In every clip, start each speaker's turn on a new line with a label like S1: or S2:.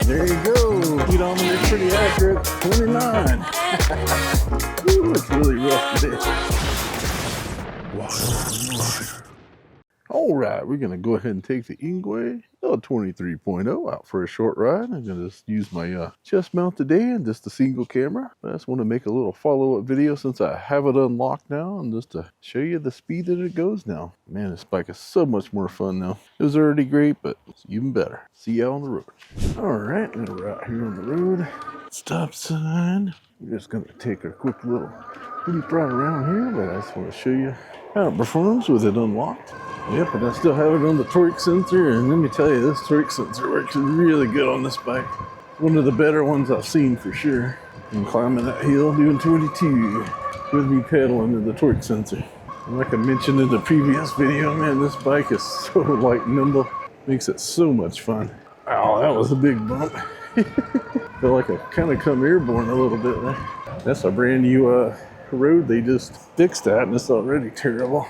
S1: There you go. Speedometer is pretty accurate. 29. Ooh, it's really rough today. Wow. All right, we're going to go ahead and take the ENGWE L20 3.0 out for a short ride. I'm going to just use my chest mount today and just a single camera. I just want to make a little follow-up video since I have it unlocked now and just to show you the speed that it goes now. Man, this bike is so much more fun now. It was already great, but it's even better. See you on the road. All right, now we're out here on the road. Stop sign. We're just going to take a quick little loop right around here, but I just want to show you how it performs with it unlocked. Yep, and I still have it on the torque sensor, and let me tell you, this torque sensor works really good on this bike. One of the better ones I've seen for sure. I'm climbing that hill doing 22 with me pedaling to the torque sensor. And like I mentioned in the previous video, man, this bike is so light and nimble. Makes it so much fun. Wow, that was a big bump. Feel like I kind of come airborne a little bit there. That's a brand new road. They just fixed that, and it's already terrible.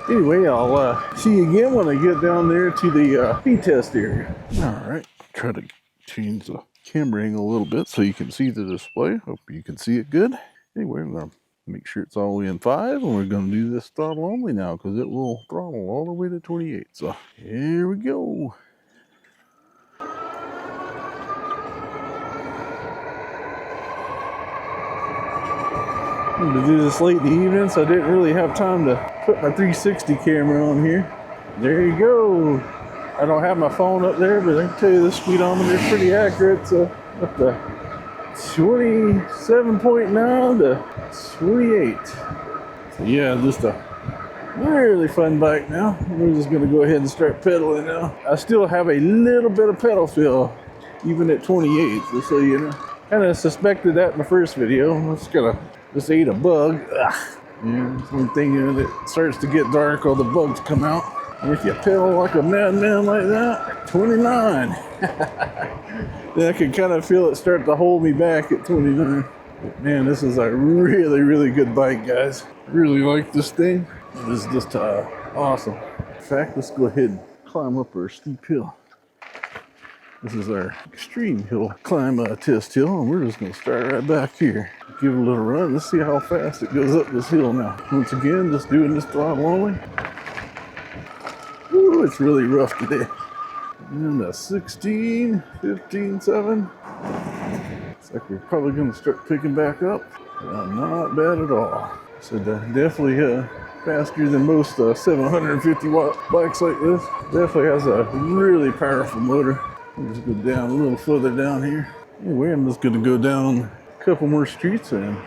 S1: Anyway, I'll see you again when I get down there to the speed test area. All right, try to change the camera angle a little bit so you can see the display. Hope you can see it good. Anyway, I'm going to make sure it's all the way in 5, and we're going to do this throttle only now because it will throttle all the way to 28. So here we go. I'm going to do this late in the evening, so I didn't really have time to put my 360 camera on here. There you go. I don't have my phone up there, but I can tell you the speedometer is pretty accurate. So up to 27.9 to 28. So yeah, just a really fun bike now. We're just going to go ahead and start pedaling now. I still have a little bit of pedal feel, even at 28, just so you know. Kind of suspected that in the first video. Just ate a bug. Ugh. Yeah, one thing, you know, that starts to get dark, all the bugs come out. And if you pedal like a madman like that, 29. Then I can kind of feel it start to hold me back at 29. But man, this is a really, really good bike, guys. Really like this thing. This is just awesome. In fact, let's go ahead and climb up our steep hill. This is our extreme hill climb test hill, and we're just going to start right back here. Give it a little run. Let's see how fast it goes up this hill now. Once again, just doing this throttle only. Ooh, it's really rough today. And a 16, 15, 7. Looks like we're probably going to start picking back up. Not bad at all. So definitely faster than most 750 watt bikes like this. Definitely has a really powerful motor. I'll just go down a little further down here. Anyway, I'm just going to go down a couple more streets and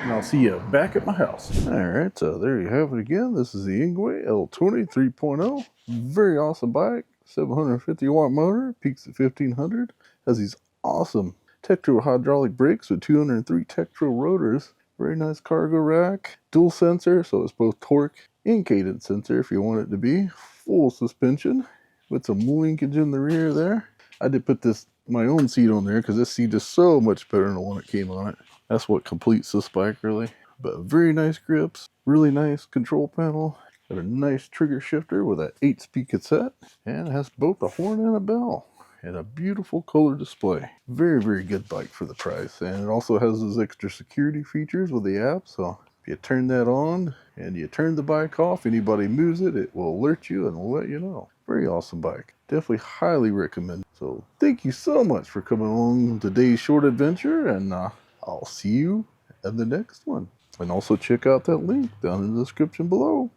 S1: I'll see you back at my house. All right, so there you have it again. This is the ENGWE L20 3.0. Very awesome bike. 750 watt motor, peaks at 1500. Has these awesome Tektro hydraulic brakes with 203 Tektro rotors. Very nice cargo rack. Dual sensor, so it's both torque and cadence sensor if you want it to be. Full suspension with some linkage in the rear there. I did put my own seat on there because this seat is so much better than the one that came on it. That's what completes this bike, really. But very nice grips, really nice control panel. Got a nice trigger shifter with an 8-speed cassette, and it has both a horn and a bell, and a beautiful color display. Very, very good bike for the price. And it also has those extra security features with the app, so if you turn that on and you turn the bike off, anybody moves it, it will alert you and will let you know. Very awesome bike. Definitely highly recommend. So thank you so much for coming along today's short adventure, and I'll see you in the next one. And also check out that link down in the description below.